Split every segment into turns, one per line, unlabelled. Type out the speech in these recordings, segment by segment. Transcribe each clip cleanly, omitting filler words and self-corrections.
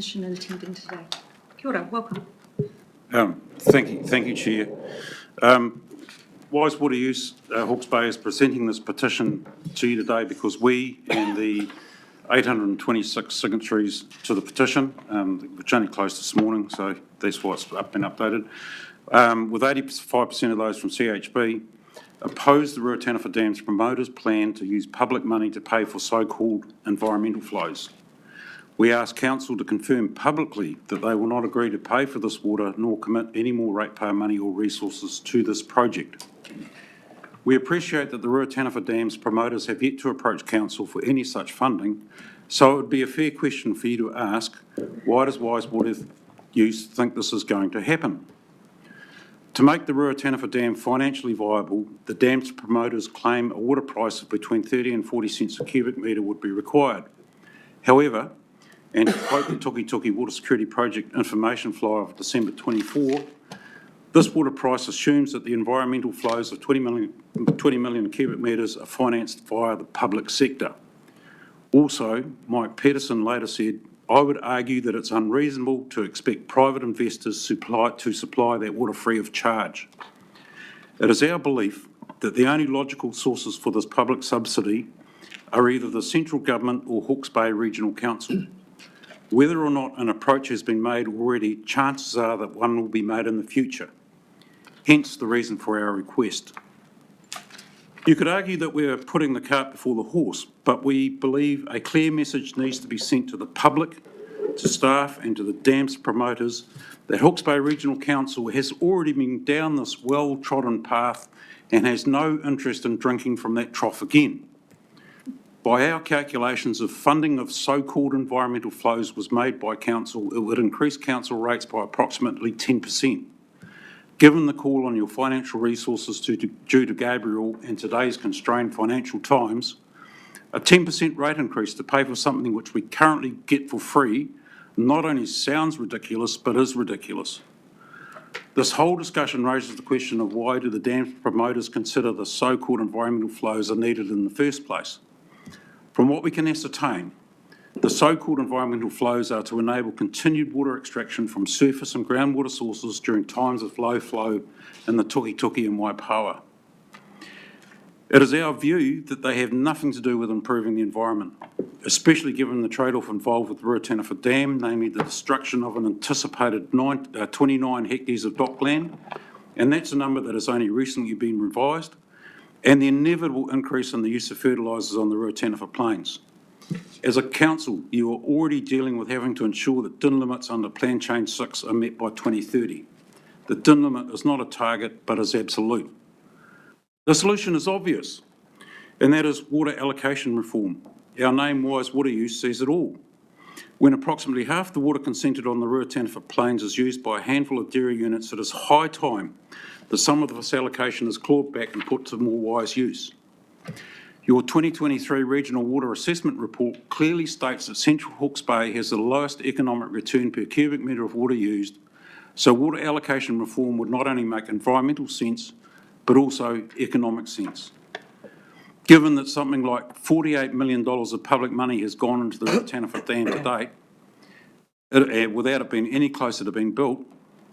And attending today. Kia ora, welcome.
Thank you, Chair. Wise Water Use Hawke's Bay is presenting this petition to you today because we and the 826 signatories to the petition, which only closed this morning, so that's why it's been updated, with 85% of those from CHB, oppose the Ruataniwha Dam's promoters' plan to use public money to pay for so-called environmental flows. We ask Council to confirm publicly that they will not agree to pay for this water nor commit any more ratepayer money or resources to this project. We appreciate that the Ruataniwha Dam's promoters have yet to approach Council for any such funding, so it would be a fair question for you to ask, why does Wise Water Use think this is going to happen? To make the Ruataniwha Dam financially viable, the dam's promoters claim a water price of between 30 and 40 cents a cubic metre would be required. However, and to quote the Tuki Water Security Project information flyer of December 24, this water price assumes that the environmental flows of 20 million cubic metres are financed via the public sector. Also, Mike Peterson later said, I would argue that it's unreasonable to expect private investors to supply that water free of charge. It is our belief that the only logical sources for this public subsidy are either the central government or Hawke's Bay Regional Council. Whether or not an approach has been made already, chances are that one will be made in the future, hence the reason for our request. You could argue that we're putting the cart before the horse, but we believe a clear message needs to be sent to the public, to staff and to the dam's promoters that Hawke's Bay Regional Council has already been down this well-trodden path and has no interest in drinking from that trough again. By our calculations, if funding of so-called environmental flows was made by Council, it would increase Council rates by approximately 10%. Given the call on your financial resources due to Gabriel and today's constrained financial times, a 10% rate increase to pay for something which we currently get for free not only sounds ridiculous, but is ridiculous. This whole discussion raises the question of why do the dam promoters consider the so-called environmental flows are needed in the first place? From what we can ascertain, the so-called environmental flows are to enable continued water extraction from surface and groundwater sources during times of low flow in the Tuki and Waipawa. It is our view that they have nothing to do with improving the environment, especially given the trade-off involved with the Ruataniwha Dam, namely the destruction of an anticipated 29 hectares of dockland, and that's a number that has only recently been revised, and the inevitable increase in the use of fertilisers on the Ruataniwha Plains. As a council, you are already dealing with having to ensure that DIN limits under Plan Change 6 are met by 2030. The DIN limit is not a target, but is absolute. The solution is obvious, and that is water allocation reform. Our name, Wise Water Use, says it all. When approximately half the water consented on the Ruataniwha Plains is used by a handful of dairy units, it is high time that some of this allocation is clawed back and put to more wise use. Your 2023 Regional Water Assessment Report clearly states that Central Hawke's Bay has the lowest economic return per cubic metre of water used, so water allocation reform would not only make environmental sense, but also economic sense. Given that something like $48 million of public money has gone into the Ruataniwha Dam to date, without it being any closer to being built,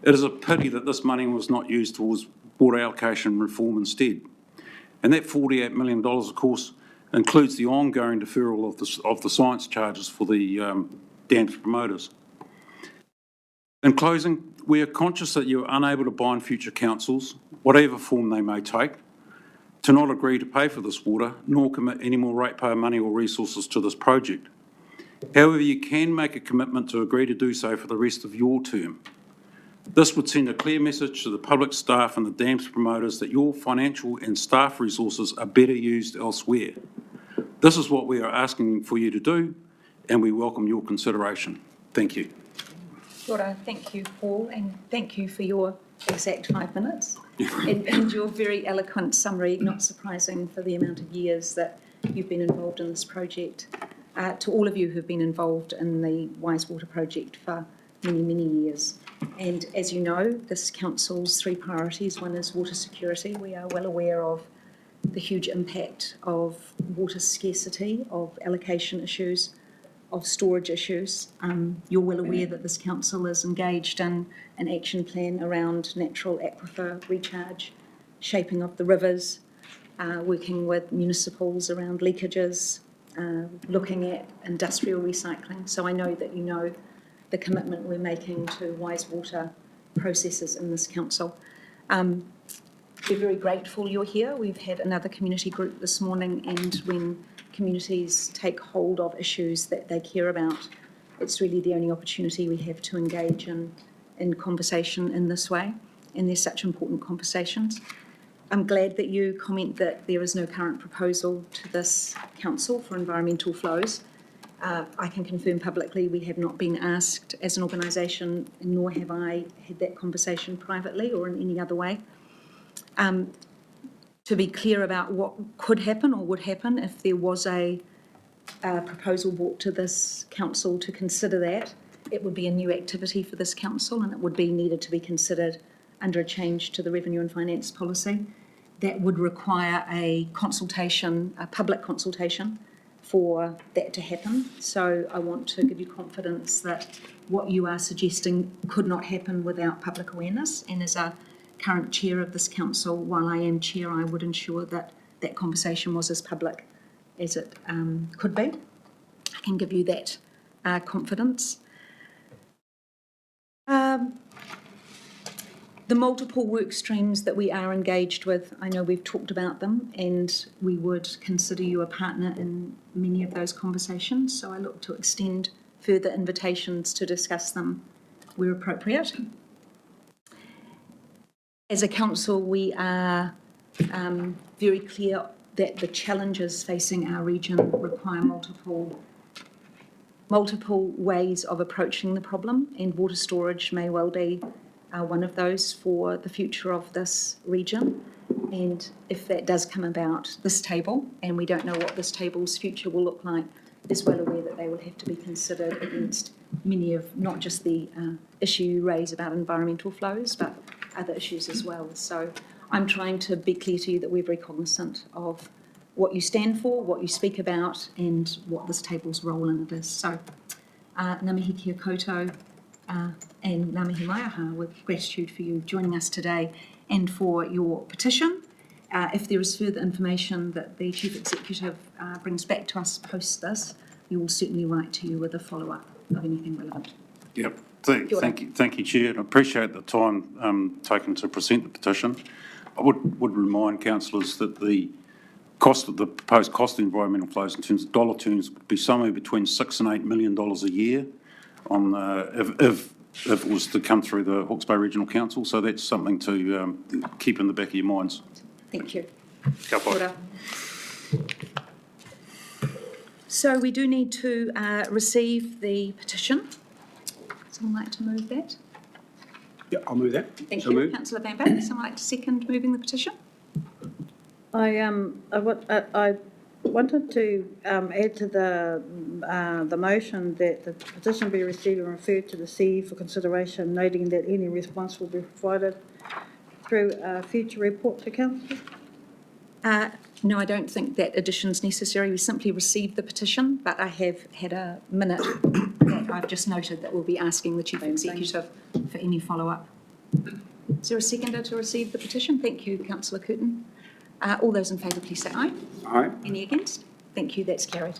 it is a pity that this money was not used towards water allocation reform instead. And that $48 million, of course, includes the ongoing deferral of the science charges for the dam's promoters. In closing, we are conscious that you are unable to bind future councils, whatever form they may take, to not agree to pay for this water, nor commit any more ratepayer money or resources to this project. However, you can make a commitment to agree to do so for the rest of your term. This would send a clear message to the public, staff and the dam's promoters that your financial and staff resources are better used elsewhere. This is what we are asking for you to do, and we welcome your consideration. Thank you.
Kia ora, thank you, Paul, and thank you for your exact 5 minutes and your very eloquent summary, not surprising for the amount of years that you've been involved in this project. To all of you who've been involved in the Wise Water project for many, many years. And as you know, this council's 3 priorities. One is water security. We are well aware of the huge impact of water scarcity, of allocation issues of storage issues. You're well aware that this council is engaged in an action plan around natural aquifer recharge, shaping of the rivers, working with municipals around leakages, looking at industrial recycling. So I know that you know the commitment we're making to wise water processes in this council. We're very grateful you're here. We've had another community group this morning, and when communities take hold of issues that they care about, it's really the only opportunity we have to engage in conversation in this way, and they're such important conversations. I'm glad that you comment that there is no current proposal to this council for environmental flows. I can confirm publicly we have not been asked as an organisation, nor have I had that conversation privately or in any other way. To be clear about what could happen or would happen if there was a proposal brought to this council to consider that, it would be a new activity for this council, and it would be needed to be considered under a change to the revenue and finance policy. That would require a consultation, a public consultation, for that to happen. So I want to give you confidence that what you are suggesting could not happen without public awareness, and as a current chair of this council, while I am chair, I would ensure that that conversation was as public as it could be. I can give you that confidence. The multiple work streams that we are engaged with, I know we've talked about them, and we would consider you a partner in many of those conversations, so I look to extend further invitations to discuss them where appropriate. As a council, we are very clear that the challenges facing our region require multiple ways of approaching the problem, and water storage may well be one of those for the future of this region. And if that does come about, this table, and we don't know what this table's future will look like, is well aware that they will have to be considered against many of, not just the issue you raise about environmental flows, but other issues as well. So I'm trying to be clear to you that we're very cognizant of what you stand for, what you speak about, and what this table's role in it is. So ngā mihi kia koutou, and ngā mihi mai aha, with gratitude for you joining us today and for your petition. If there is further information that the Chief Executive brings back to us post this, we will certainly write to you with a follow-up of anything relevant.
Yep. Thank you, Chair. I appreciate the time taken to present the petition. I would remind councillors that the cost of the proposed cost of environmental flows in terms of dollar terms would be somewhere between $6 and $8 million a year on if it was to come through the Hawke's Bay Regional Council. So that's something to keep in the back of your minds.
Thank you.
Ka pai.
So we do need to receive the petition. Someone like to move that?
Yeah, I'll move that.
Thank
So
you,
moved.
Councillor Bamber. Someone like to second moving the petition?
I wanted to add to the motion that the petition be received and referred to the CE for consideration, noting that any response will be provided through a future report to council.
No, I don't think that addition is necessary. We simply received the petition, but I have had a minute that I've just noted that we'll be asking the Chief Executive for any follow-up. Is there a seconder to receive the petition? Thank you, Councillor Curtin. All those in favour, please say aye.
Aye.
Any against? Thank you, that's carried.